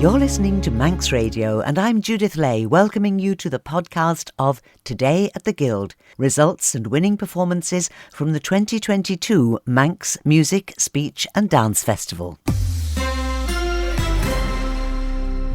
You're listening to Manx Radio, and I'm Judith Lay, welcoming you to the podcast of Today at the Guild, results and winning performances from the 2022 Manx Music, Speech and Dance Festival.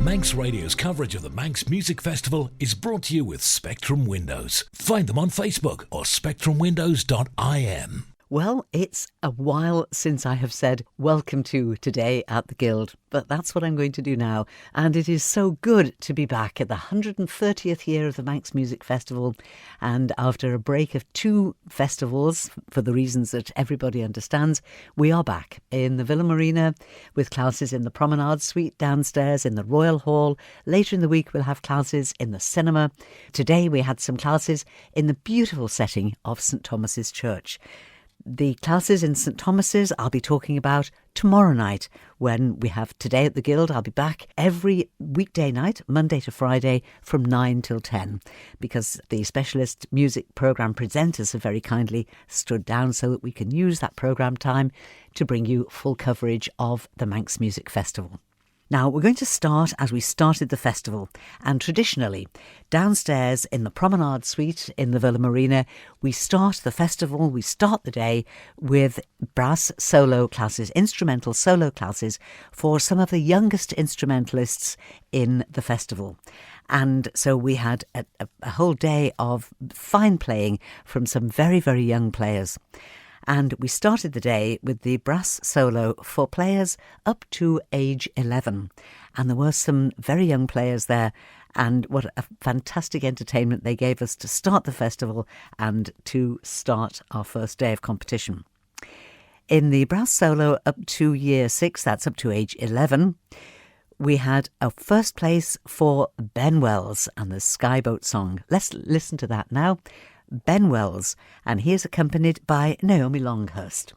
Manx Radio's coverage of the Manx Music Festival is brought to you with Spectrum Windows. Find them on Facebook or spectrumwindows.im. Well, it's a while since I have said welcome to Today at the Guild, but that's what I'm going to do now. And it is so good to be back at the 130th year of the Manx Music Festival. And after a break of 2 festivals, for the reasons that everybody understands, we are back in the Villa Marina with classes in the Promenade Suite downstairs in the Royal Hall. Later in the week, we'll have classes in the cinema. Today, we had some classes in the beautiful setting of St Thomas's Church. The classes in St Thomas's I'll be talking about tomorrow night when we have Today at the Guild. I'll be back every weekday night, Monday to Friday, from 9 till 10, because the specialist music programme presenters have very kindly stood down so that we can use that programme time to bring you full coverage of the Manx Music Festival. Now, we're going to start as we started the festival, and traditionally, downstairs in the Promenade Suite in the Villa Marina, we start the festival, we start the day with brass solo classes, instrumental solo classes for some of the youngest instrumentalists in the festival. And so we had a whole day of fine playing from some very, very young players. And we started the day with the brass solo for players up to age 11. And there were some very young players there. And what a fantastic entertainment they gave us to start the festival and to start our first day of competition. In the brass solo up to year 6, that's up to age 11, we had a first place for Ben Wells and the Skyboat Song. Let's listen to that now. Ben Wells, and he is accompanied by Naomi Longhurst.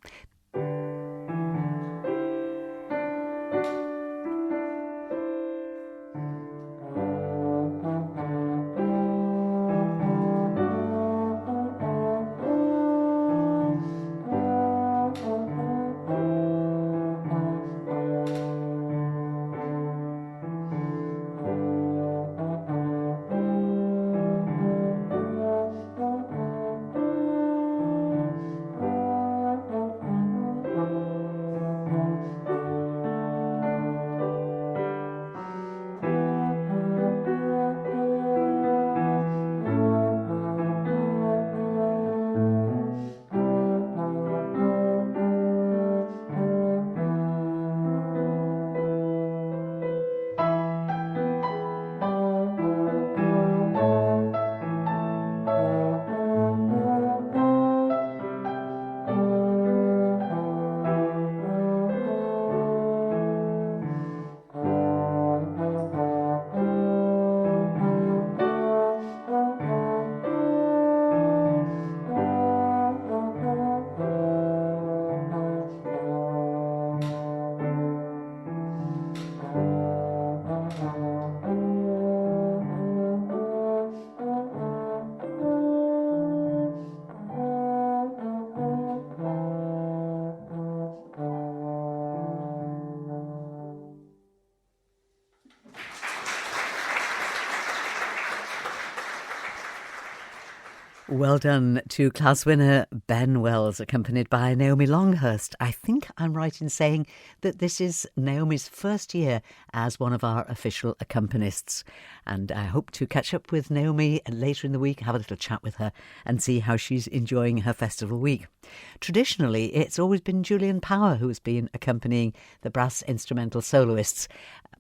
Well done to class winner Ben Wells, accompanied by Naomi Longhurst. I think I'm right in saying that this is Naomi's first year as one of our official accompanists. And I hope to catch up with Naomi later in the week, have a little chat with her and see how she's enjoying her festival week. Traditionally, it's always been Julian Power who has been accompanying the brass instrumental soloists.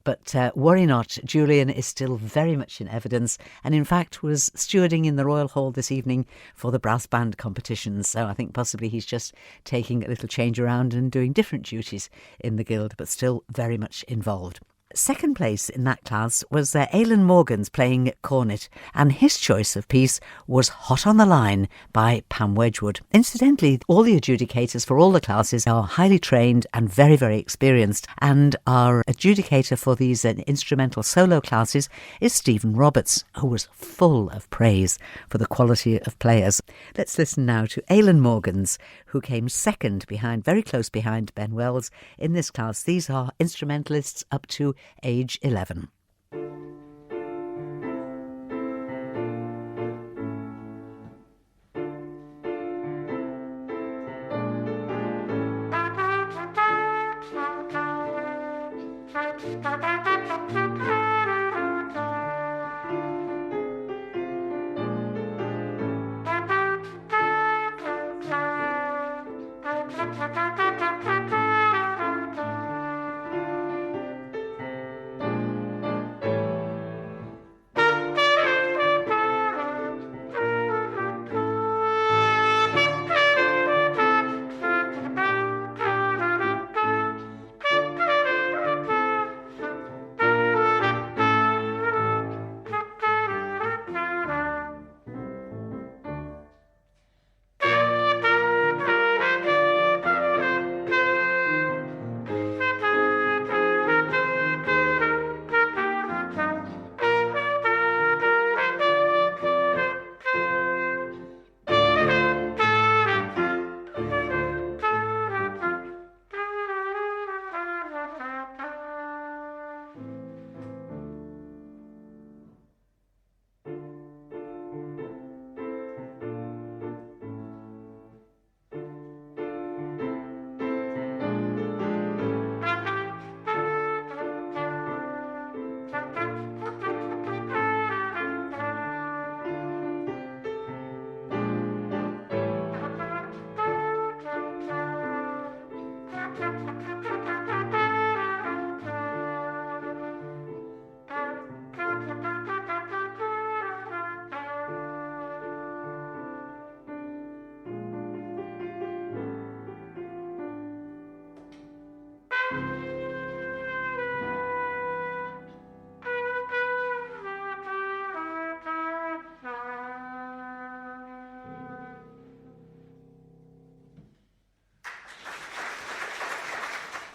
But worry not, Julian is still very much in evidence and in fact was stewarding in the Royal Hall this evening for the brass band competitions. So I think possibly he's just taking a little change around and doing different duties in the Guild, but still very much involved. Second place in that class was Aelan Morgan's playing cornet, and his choice of piece was Hot on the Line by Pam Wedgwood. Incidentally, all the adjudicators for all the classes are highly trained and very, very experienced, and our adjudicator for these instrumental solo classes is Stephen Roberts, who was full of praise for the quality of players. Let's listen now to Aelan Morgan's, who came second behind, very close behind Ben Wells in this class. These are instrumentalists up to age 11.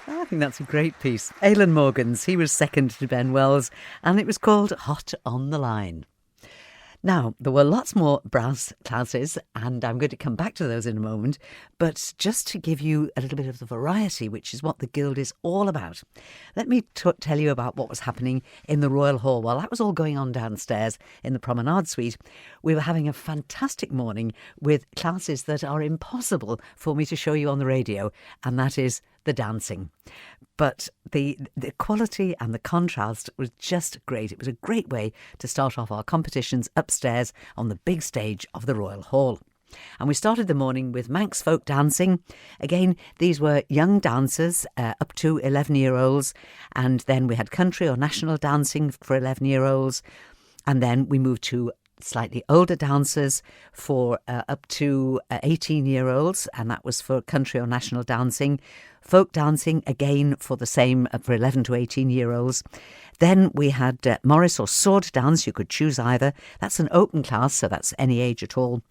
I think that's a great piece. Aelan Morgans, he was second to Ben Wells, and it was called Hot on the Line. Now, there were lots more brass classes, and I'm going to come back to those in a moment, but just to give you a little bit of the variety, which is what the Guild is all about, let me tell you about what was happening in the Royal Hall. While that was all going on downstairs in the Promenade Suite, we were having a fantastic morning with classes that are impossible for me to show you on the radio, and that is the dancing. But the quality and the contrast was just great. It was a great way to start off our competitions upstairs on the big stage of the Royal Hall. And we started the morning with Manx folk dancing. Again, these were young dancers up to 11-year-olds. And then we had country or national dancing for 11-year-olds. And then we moved to slightly older dancers for up to 18-year-olds, and that was for country or national dancing. Folk dancing, again, for the same, for 11 to 18-year-olds. Then we had Morris or sword dance. You could choose either. That's an open class, so that's any age at all.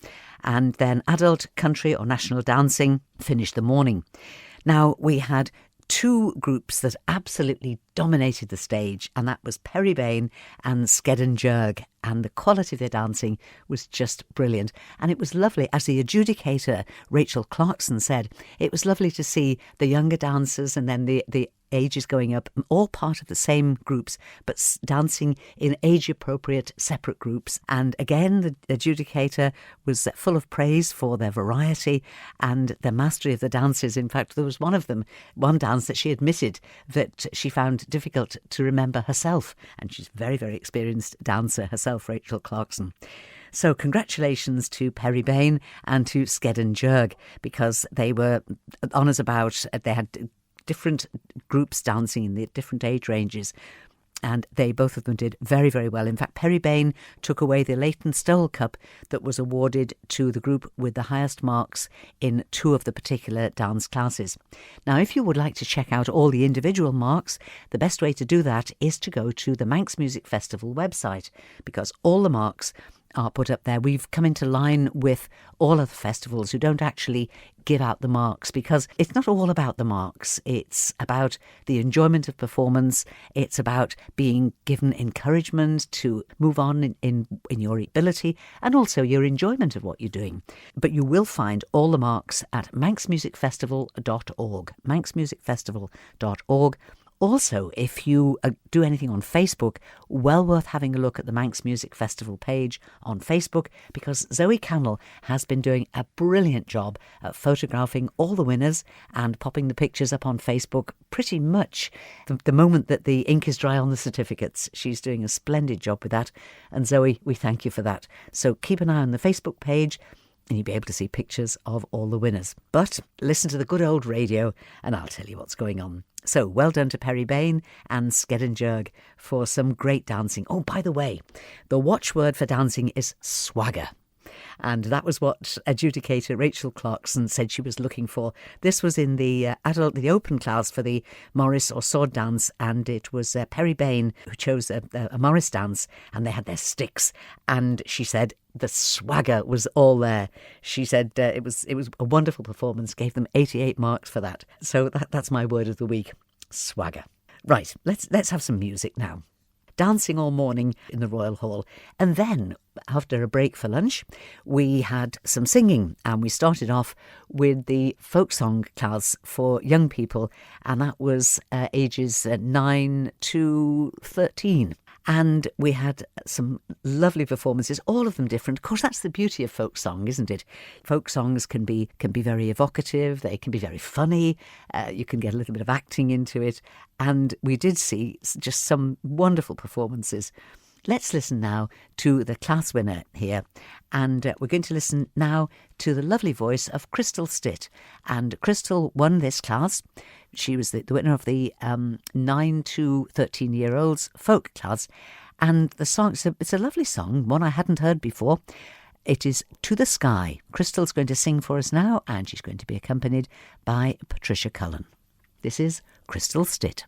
And then adult country or national dancing finished the morning. Now, we had two groups that absolutely dominated the stage, and that was Perry Bain and Sked and Jerg, and the quality of their dancing was just brilliant. And it was lovely, as the adjudicator Rachel Clarkson said, it was lovely to see the younger dancers and then the ages going up, all part of the same groups, but dancing in age-appropriate separate groups. And again, the adjudicator was full of praise for their variety and their mastery of the dances. In fact, there was one dance that she admitted that she found difficult to remember herself, and she's a very, very experienced dancer herself, Rachel Clarkson. So congratulations to Perry Bain and to Sked and Jerg, because they were honours about, they had different groups dancing in the different age ranges, and both of them did very, very well. In fact, Perry Bain took away the Leighton Stowell Cup that was awarded to the group with the highest marks in two of the particular dance classes. Now, if you would like to check out all the individual marks, the best way to do that is to go to the Manx Music Festival website, because all the marks are put up there. We've come into line with all of the festivals who don't actually give out the marks, because it's not all about the marks. It's about the enjoyment of performance. It's about being given encouragement to move on in your ability, and also your enjoyment of what you're doing. But you will find all the marks at manxmusicfestival.org, manxmusicfestival.org. Also, if you do anything on Facebook, well worth having a look at the Manx Music Festival page on Facebook, because Zoe Cannell has been doing a brilliant job at photographing all the winners and popping the pictures up on Facebook pretty much the moment that the ink is dry on the certificates. She's doing a splendid job with that. And Zoe, we thank you for that. So keep an eye on the Facebook page and you'll be able to see pictures of all the winners. But listen to the good old radio and I'll tell you what's going on. So well done to Perry Bain and Skedinjurg for some great dancing. Oh, by the way, the watchword for dancing is swagger. And that was what adjudicator Rachel Clarkson said she was looking for. This was in the open class for the Morris or sword dance, and it was Perry Bain who chose a Morris dance, and they had their sticks. And she said the swagger was all there. She said it was a wonderful performance, gave them 88 marks for that. So that's my word of the week, swagger. Right, let's have some music now. Dancing all morning in the Royal Hall. And then, after a break for lunch, we had some singing. And we started off with the folk song class for young people. And that was ages 9 to 13. And we had some lovely performances, all of them different. Of course, that's the beauty of folk song, isn't it? Folk songs can be very evocative. They can be very funny. You can get a little bit of acting into it. And we did see just some wonderful performances. Let's listen now to the class winner here. And we're going to listen now to the lovely voice of Cristl Stitt. And Cristl won this class. She was the winner of the 9 to 13-year-olds folk class. And the song, it's a lovely song, one I hadn't heard before. It is To the Sky. Crystal's going to sing for us now, and she's going to be accompanied by Patricia Cullen. This is Cristl Stitt.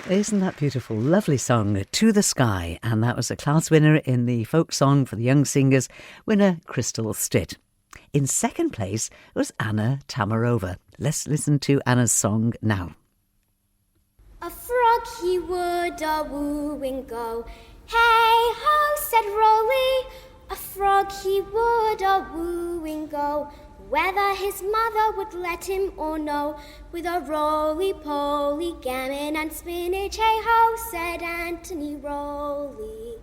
Isn't that beautiful? Lovely song, To the Sky. And that was a class winner in the folk song for the young singers, winner Cristl Stitt. In second place was Anna Tamarova. Let's listen to Anna's song now. A frog he would a wooing go. Hey ho, said Rolly. A frog he would a wooing go. Whether his mother would let him or no, with a roly-poly, gammon and spinach, hey-ho, said Anthony Rolly.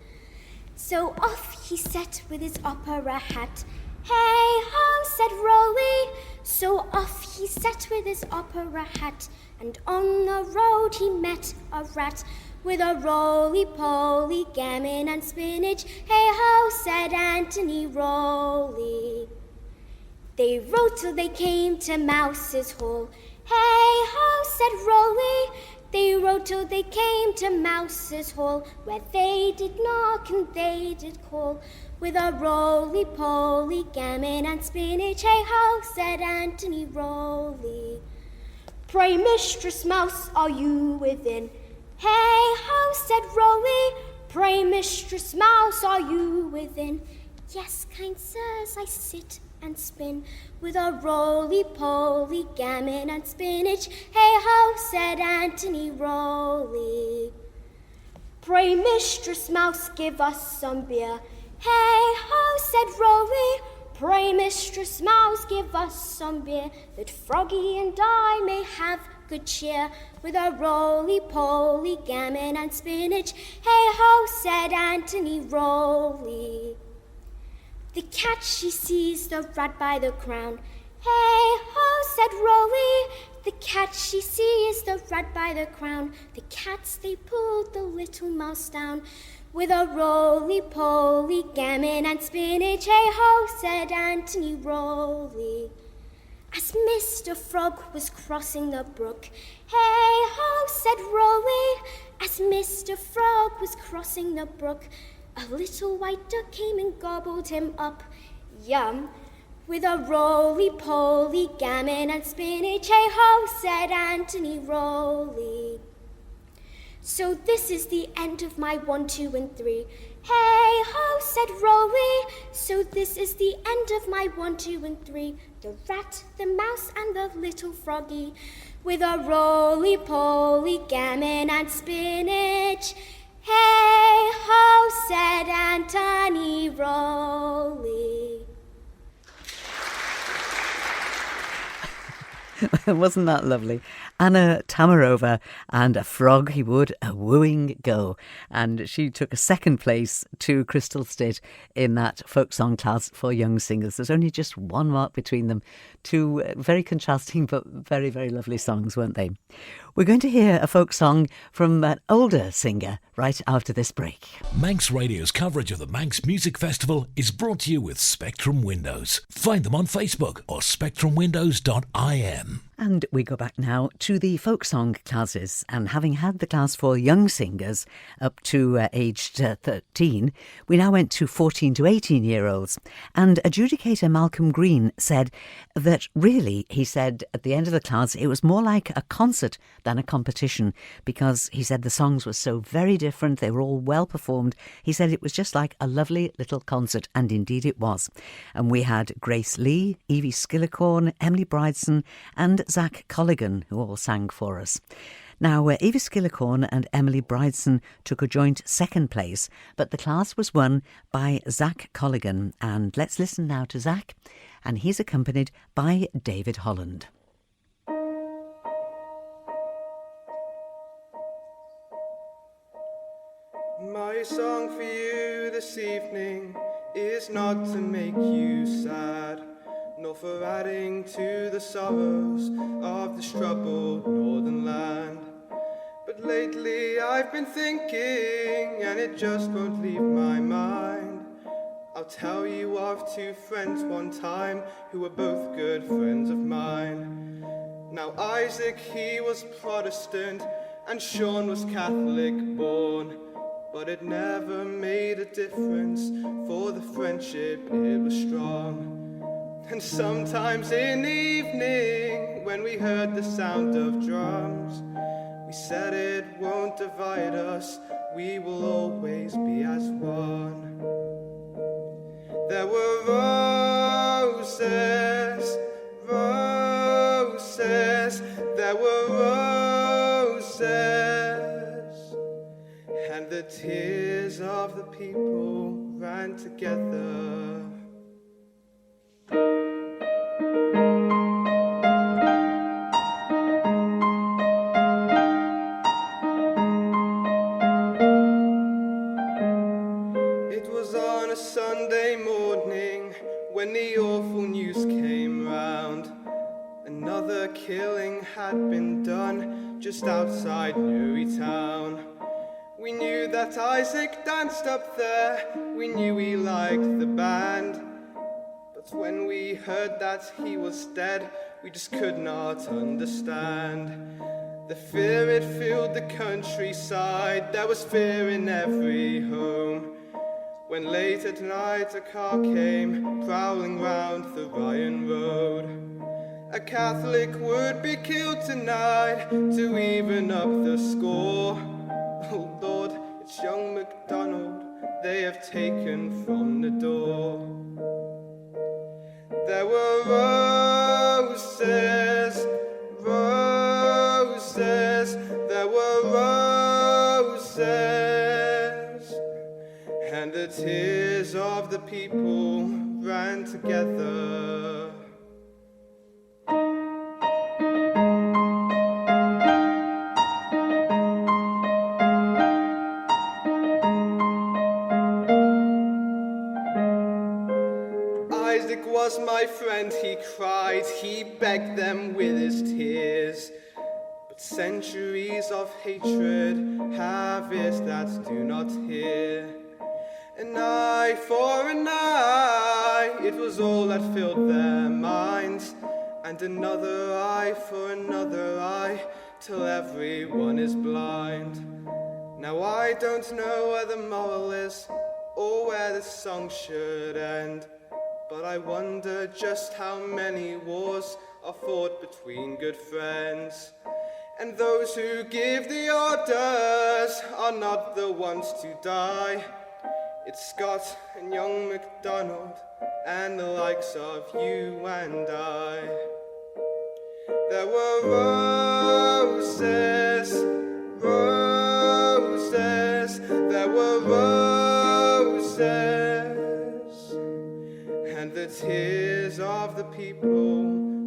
So off he set with his opera hat, hey-ho, said Rolly. So off he set with his opera hat, and on the road he met a rat, with a roly-poly, gammon and spinach, hey-ho, said Anthony Rolly. They rode till they came to Mouse's Hall. Hey ho, said Rolly. They rode till they came to Mouse's Hall, where they did knock and they did call, with a roly-poly, gammon and spinach. Hey ho, said Anthony Rolly. Pray, Mistress Mouse, are you within? Hey ho, said Rolly. Pray, Mistress Mouse, are you within? Yes, kind sirs, I sit and spin, with a roly-poly, gammon and spinach. Hey ho, said Anthony Rolly. Pray, Mistress Mouse, give us some beer. Hey ho, said Rolly. Pray, Mistress Mouse, give us some beer, that Froggy and I may have good cheer, with a roly-poly, gammon and spinach. Hey ho, said Anthony Rolly. The cat, she seized the rat by the crown. Hey ho, said Rolly. The cat, she seized the rat by the crown. The cats, they pulled the little mouse down, with a roly-poly, gammon and spinach. Hey ho, said Anthony Rolly. As Mr. Frog was crossing the brook, hey ho, said Rolly. As Mr. Frog was crossing the brook, a little white duck came and gobbled him up. Yum, with a roly-poly, gammon and spinach. Hey ho, said Anthony Rolly. So this is the end of my 1, 2, and 3. Hey ho, said Rolly. So this is the end of my 1, 2, and 3. The rat, the mouse, and the little froggy, with a roly-poly, gammon and spinach. Hey ho, said Anthony Rolly. Wasn't that lovely? Anna Tamarova and A Frog He Would A Wooing Go. And she took a second place to Cristl Stitt in that folk song class for young singers. There's only just 1 mark between them. 2 very contrasting but very, very lovely songs, weren't they? We're going to hear a folk song from an older singer right after this break. Manx Radio's coverage of the Manx Music Festival is brought to you with Spectrum Windows. Find them on Facebook or spectrumwindows.im. And we go back now to the folk song classes, and having had the class for young singers up to aged 13, we now went to 14 to 18-year-olds. And adjudicator Malcolm Green said that really, he said at the end of the class, it was more like a concert than a competition, because he said the songs were so very different, they were all well performed. He said it was just like a lovely little concert, and indeed it was. And we had Grace Lee, Evie Skillicorn, Emily Brideson and Zach Colligon, who all sang for us. Now, Evie Skillicorn and Emily Brideson took a joint second place, but the class was won by Zach Colligon. And let's listen now to Zach, and he's accompanied by David Holland. My song for you this evening is not to make you sad, nor for adding to the sorrows of this troubled northern land. But lately I've been thinking, and it just won't leave my mind. I'll tell you of 2 friends one time who were both good friends of mine. Now Isaac, he was Protestant, and Sean was Catholic born. But it never made a difference, for the friendship, it was strong. And sometimes in the evening, when we heard the sound of drums, we said it won't divide us, we will always be as one. There were roses, roses, there were roses, and the tears of the people ran together. It was on a Sunday morning when the awful news came round. Another killing had been done just outside Newry town. We knew that Isaac danced up there, we knew he liked the band, but But when we heard that he was dead, we just could not understand. The fear, it filled the countryside, there was fear in every home. When late at night a car came prowling round the Ryan Road. A Catholic would be killed tonight to even up the score. Oh Lord, it's young MacDonald they have taken from the door. There were roses, roses, there were roses, and the tears of the people ran together. Isaac was my friend, he cried, he begged them with his tears. But centuries of hatred have ears that do not hear. An eye for an eye, it was all that filled their minds. And another eye for another eye, till everyone is blind. Now I don't know where the moral is, or where the song should end. But I wonder just how many wars are fought between good friends. And those who give the orders are not the ones to die. It's Scott and young MacDonald and the likes of you and I. There were roses, roses, there were roses, and the tears of the people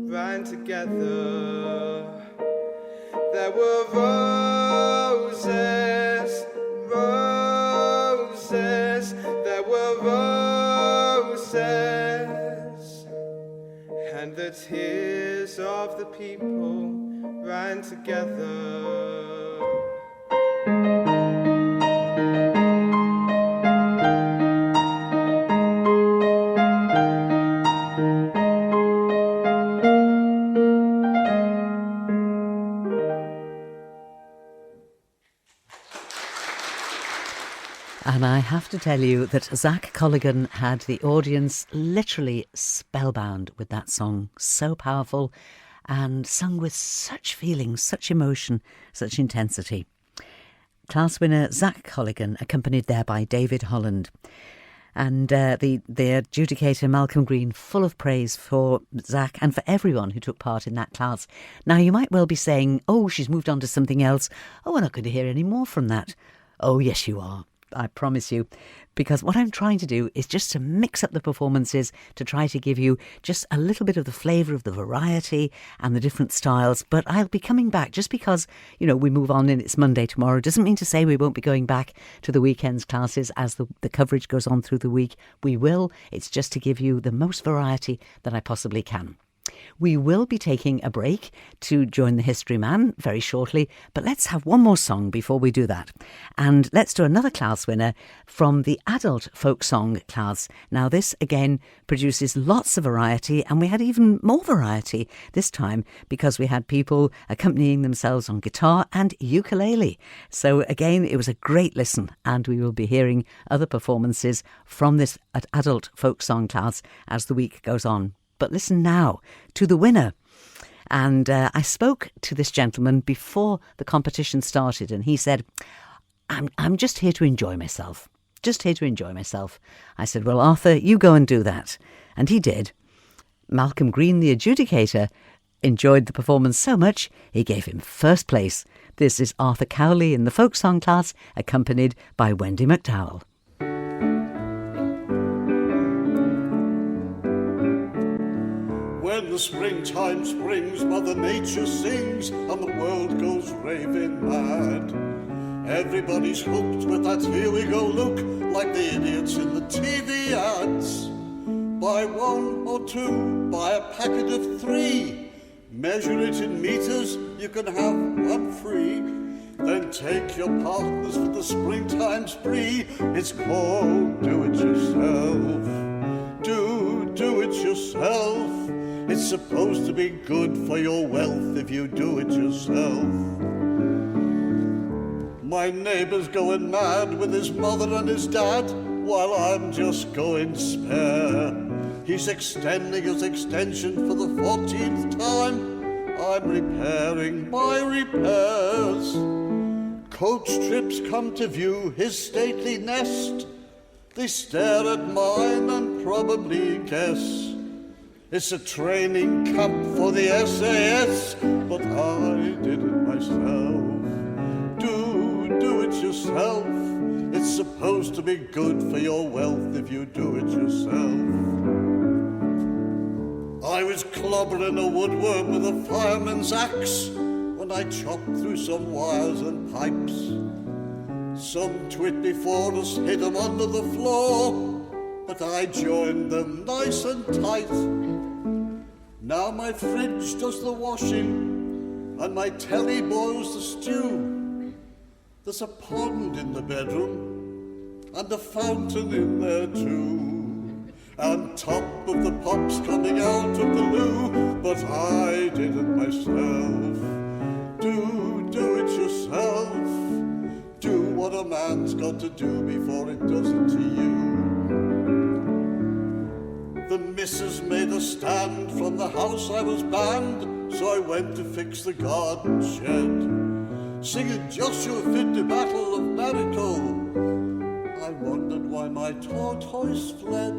ran together. There were roses, roses, there were roses, and the tears of the people ran together. And I have to tell you that Zach Colligon had the audience literally spellbound with that song. So powerful and sung with such feeling, such emotion, such intensity. Class winner Zach Colligon, accompanied there by David Holland. And the adjudicator Malcolm Green, full of praise for Zach and for everyone who took part in that class. Now, you might well be saying, oh, she's moved on to something else. Oh, we're not going to hear any more from that. Oh, yes, you are. I promise you, because what I'm trying to do is just to mix up the performances to try to give you just a little bit of the flavour of the variety and the different styles. But I'll be coming back just because, you know, we move on and it's Monday tomorrow. Doesn't mean to say we won't be going back to the weekends classes as the coverage goes on through the week. We will. It's just to give you the most variety that I possibly can. We will be taking a break to join the History Man very shortly, but let's have one more song before we do that. And let's do another class winner from the adult folk song class. Now this again produces lots of variety, and we had even more variety this time because we had people accompanying themselves on guitar and ukulele. So again, it was a great listen, and we will be hearing other performances from this adult folk song class as the week goes on. But listen now to the winner. And I spoke to this gentleman before the competition started, and he said, I'm just here to enjoy myself. Just here to enjoy myself. I said, well, Arthur, you go and do that. And he did. Malcolm Green, the adjudicator, enjoyed the performance so much, he gave him first place. This is Arthur Cowley in the folk song class, accompanied by Wendy McDowell. When the springtime springs, Mother Nature sings, and the world goes raving mad. Everybody's hooked with that here we go look, like the idiots in the TV ads. Buy one or two, buy a packet of 3. Measure it in meters, you can have one free. Then take your partners for the springtime spree. It's called do it yourself. Do it yourself. yourself. It's supposed to be good for your wealth if you do it yourself. My neighbour's going mad with his mother and his dad, while I'm just going spare. He's extending his extension for the 14th time. I'm repairing my repairs. Coach trips come to view his stately nest. They stare at mine and probably guess it's a training camp for the SAS, but I did it myself. Do it yourself. It's supposed to be good for your wealth if you do it yourself. I was clobbering a woodworm with a fireman's axe when I chopped through some wires and pipes. Some twit before us hid them under the floor, but I joined them nice and tight. Now my fridge does the washing and my telly boils the stew. There's a pond in the bedroom and a fountain in there too, and top of the pop's coming out of the loo, but I did it myself. Do it yourself. Do what a man's got to do before it does it to you. The missus made a stand from the house I was banned, so I went to fix the garden shed, singing Joshua fit the battle of Jericho. I wondered why my tortoise fled.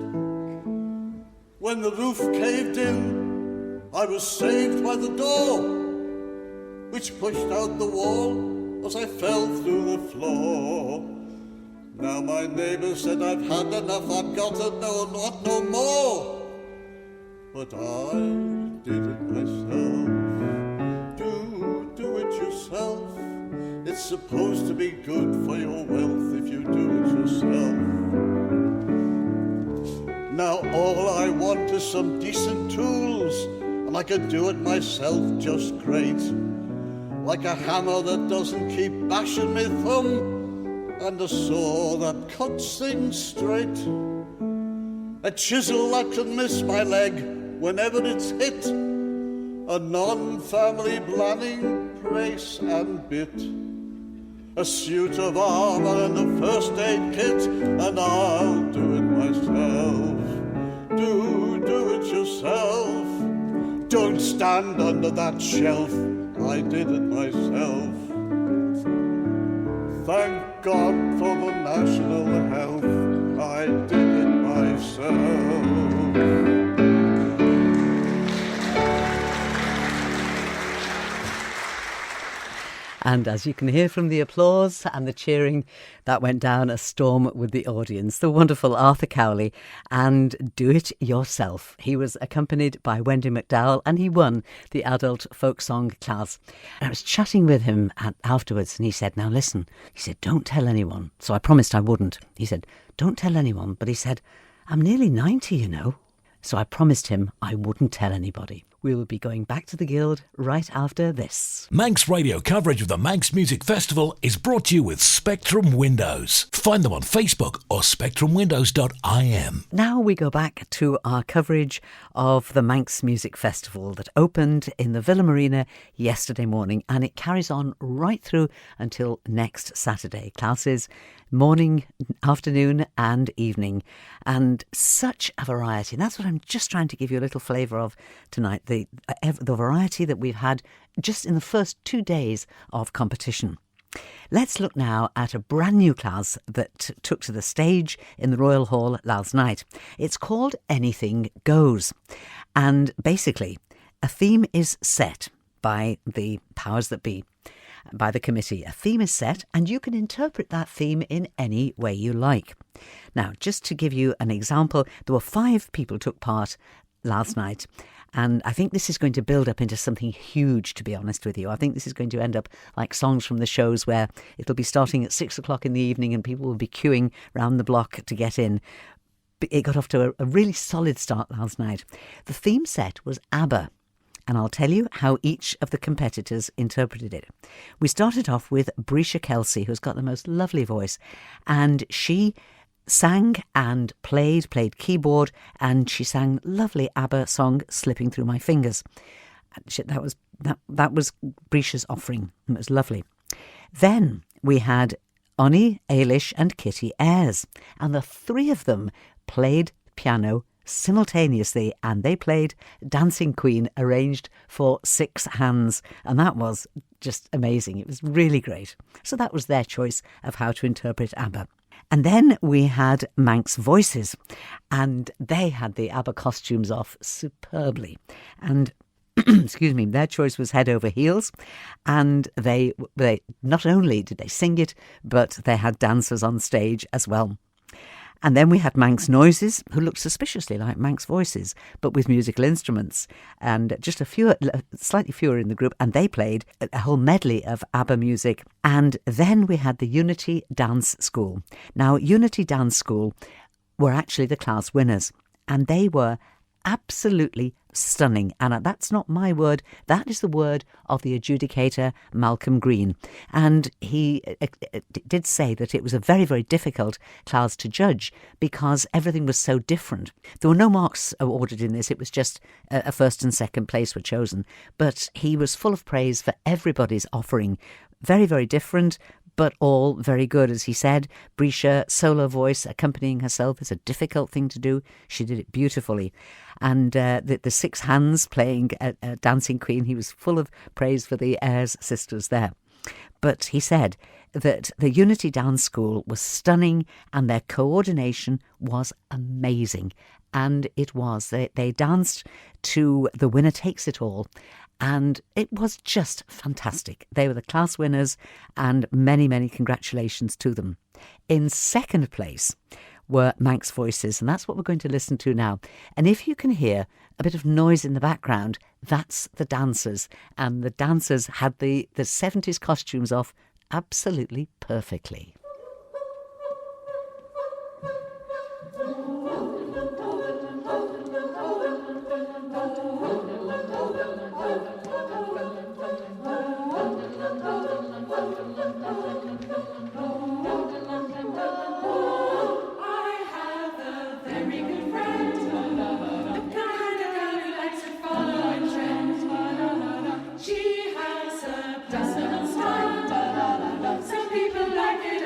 When the roof caved in, I was saved by the door, which pushed out the wall as I fell through the floor. Now my neighbour said I've had enough, I've got to know not no more. But I did it myself. Do it yourself. It's supposed to be good for your wealth if you do it yourself. Now all I want is some decent tools, and I could do it myself just great. Like a hammer that doesn't keep bashing me thumb, and a saw that cuts things straight. A chisel that can miss my leg whenever it's hit. A non-family planning brace and bit. A suit of armour and a first aid kit, and I'll do it myself. Do it yourself. Don't stand under that shelf. I did it myself. Thank God for the national health. I did it myself. And as you can hear from the applause and the cheering, that went down a storm with the audience. The wonderful Arthur Cowley and Do It Yourself. He was accompanied by Wendy McDowell and he won the adult folk song class. And I was chatting with him afterwards and he said, now listen, he said, don't tell anyone. So I promised I wouldn't. He said, don't tell anyone. But he said, I'm nearly 90, you know. So I promised him I wouldn't tell anybody. We will be going back to the Guild right after this. Manx radio coverage of the Manx Music Festival is brought to you with Spectrum Windows. Find them on Facebook or spectrumwindows.im. Now we go back to our coverage of the Manx Music Festival that opened in the Villa Marina yesterday morning, and it carries on right through until next Saturday. Classes morning, afternoon and evening, and such a variety. And that's what I'm just trying to give you a little flavour of tonight, the variety that we've had just in the first 2 days of competition. Let's look now at a brand new class that took to the stage in the Royal Hall last night. It's called Anything Goes, and basically a theme is set by the powers that be, by the committee. A theme is set and you can interpret that theme in any way you like. Now, just to give you an example, there were 5 people took part last night, and I think this is going to build up into something huge, to be honest with you. I think this is going to end up like songs from the shows where it'll be starting at 6 o'clock in the evening and people will be queuing round the block to get in. It got off to a really solid start last night. The theme set was Abba, and I'll tell you how each of the competitors interpreted it. We started off with Brisha Kelsey, who's got the most lovely voice, and she sang and played keyboard, and she sang lovely ABBA song "Slipping Through My Fingers." That was Brisha's offering. It was lovely. Then we had Oni, Ailish and Kitty Ayres, and the three of them played piano simultaneously, and they played Dancing Queen, arranged for 6 hands, and that was just amazing. It was really great. So that was their choice of how to interpret ABBA. And then we had Manx Voices, and they had the ABBA costumes off superbly. And excuse me, their choice was head over heels, and they not only did they sing it, but they had dancers on stage as well. And then we had Manx Noises, who looked suspiciously like Manx Voices, but with musical instruments, and just slightly fewer in the group, and they played a whole medley of ABBA music. And then we had the Unity Dance School. Now, Unity Dance School were actually the class winners, and they were absolutely stunning. And that's not my word, that is the word of the adjudicator Malcolm Green, and he did say that it was a very, very difficult class to judge because everything was so different. There were no marks awarded in this, it was just a first and second place were chosen, but he was full of praise for everybody's offering. Very, very different, but all very good. As he said, Brisha, solo voice, accompanying herself is a difficult thing to do. She did it beautifully. And the 6 hands playing Dancing Queen, he was full of praise for the Ayres sisters there. But he said that the Unity Dance School was stunning and their coordination was amazing. And it was. They danced to The Winner Takes It All. And it was just fantastic. They were the class winners, and many, many congratulations to them. In second place were Manx Voices, and that's what we're going to listen to now. And if you can hear a bit of noise in the background, that's the dancers. And the dancers had the 70s costumes off absolutely perfectly. Some people like it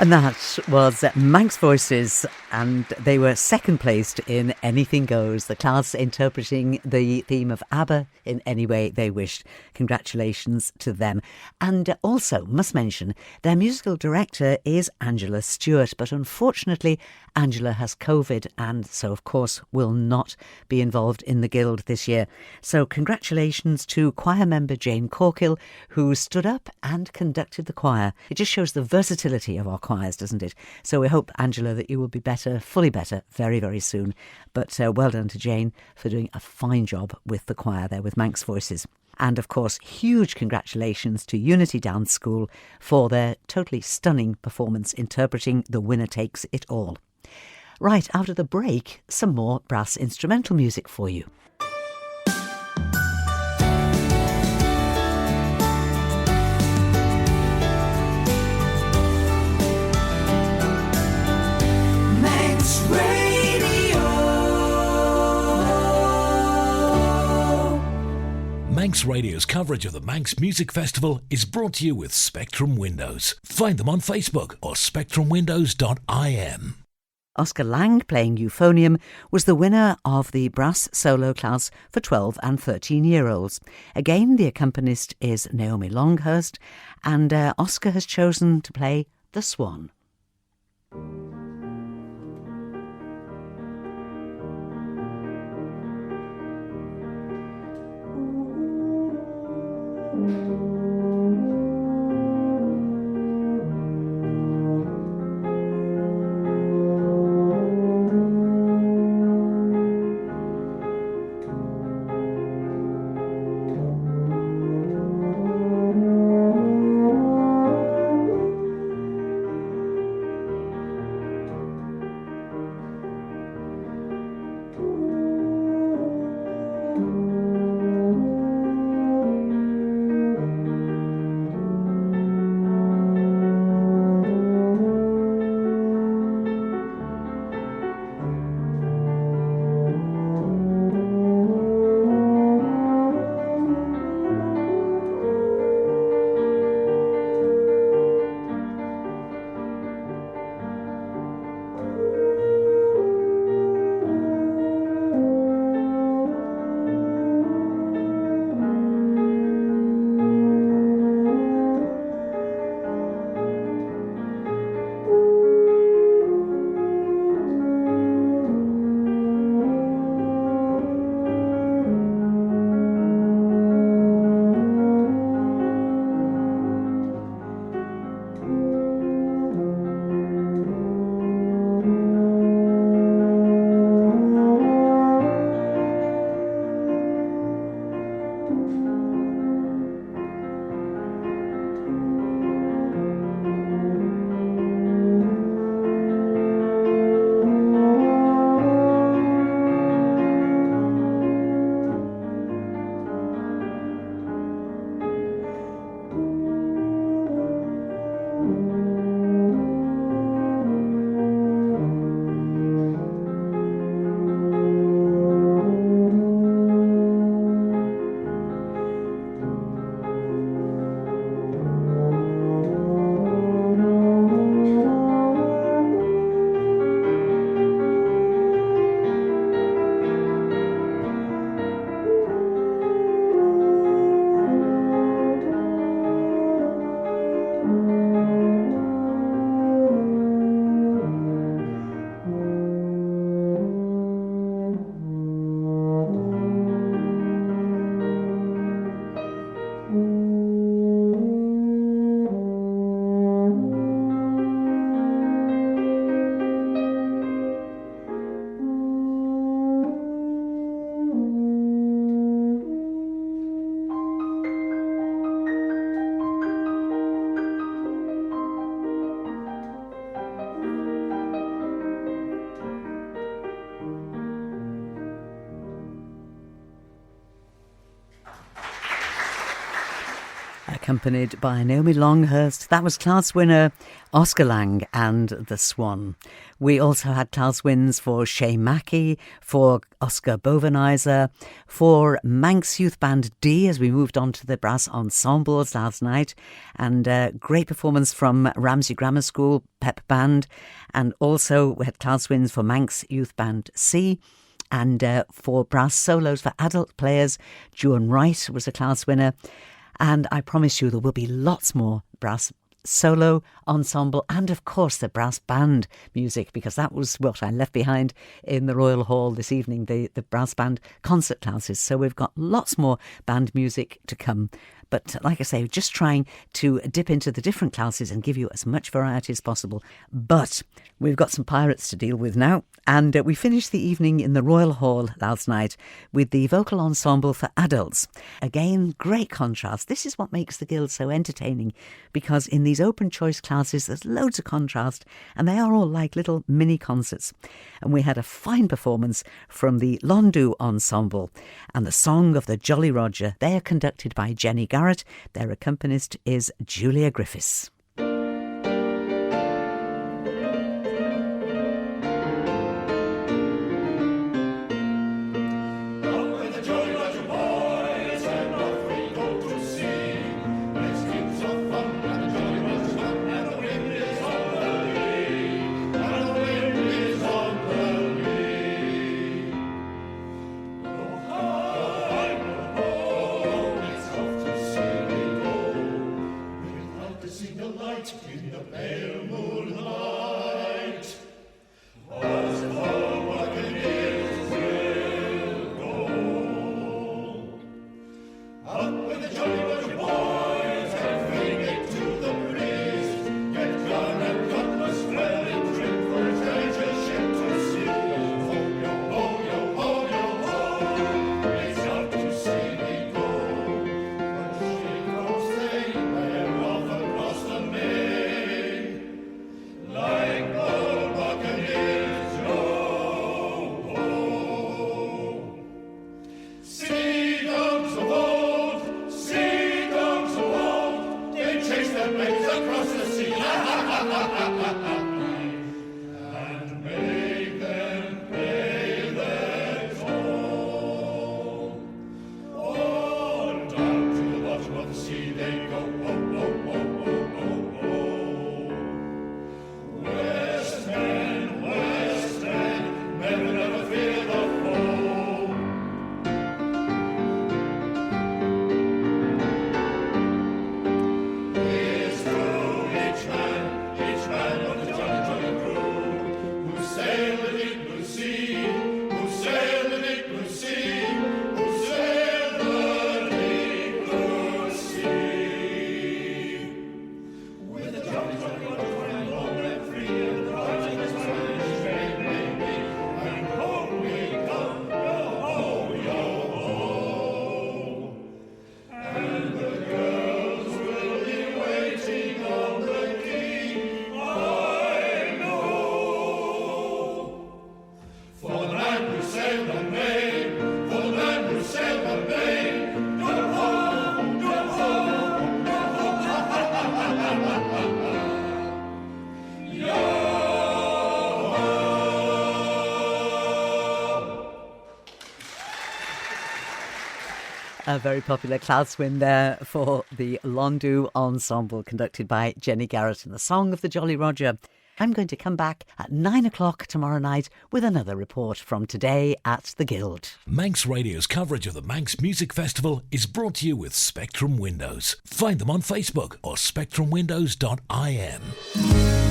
And that was Manx Voices, and they were second placed in Anything Goes, the class interpreting the theme of Abba in any way they wished. Congratulations to them. And also, must mention, their musical director is Angela Stewart, but unfortunately Angela has COVID and so of course will not be involved in the Guild this year. So congratulations to choir member Jane Corkill, who stood up and conducted the choir. It just shows the versatility of our choirs, doesn't it? So we hope, Angela, that you will be better, fully better, very, very soon. But well done to Jane for doing a fine job with the choir there with Manx Voices. And of course, huge congratulations to Unity Dance School for their totally stunning performance interpreting The Winner Takes It All. Right, after the break, some more brass instrumental music for you. Manx Radio. Manx Radio's coverage of the Manx Music Festival is brought to you with Spectrum Windows. Find them on Facebook or spectrumwindows.im. Oscar Lang, playing euphonium, was the winner of the brass solo class for 12 and 13-year-olds. Again, the accompanist is Naomi Longhurst, and Oscar has chosen to play The Swan. accompanied by Naomi Longhurst. That was class winner Oscar Lang and The Swan. We also had class wins for Shay Mackey, for Oscar Bovenizer, for Manx Youth Band D as we moved on to the brass ensembles last night, and a great performance from Ramsey Grammar School Pep Band, and also we had class wins for Manx Youth Band C. And for brass solos for adult players, Juan Wright was a class winner. And I promise you there will be lots more brass solo, ensemble, and of course the brass band music, because that was what I left behind in the Royal Hall this evening, the brass band concert classes. So we've got lots more band music to come. But like I say, just trying to dip into the different classes and give you as much variety as possible. But we've got some pirates to deal with now. And we finished the evening in the Royal Hall last night with the vocal ensemble for adults. Again, great contrast. This is what makes the Guild so entertaining, because in these open choice classes, there's loads of contrast and they are all like little mini concerts. And we had a fine performance from the Dhoo Ensemble and the Song of the Jolly Roger. They are conducted by Jenny Garrett. Their accompanist is Julia Griffiths. A very popular class win there for the Dhoo Ensemble, conducted by Jenny Garrett, and the Song of the Jolly Roger. I'm going to come back at 9 o'clock tomorrow night with another report from today at the Guild. Manx Radio's coverage of the Manx Music Festival is brought to you with Spectrum Windows. Find them on Facebook or spectrumwindows.im.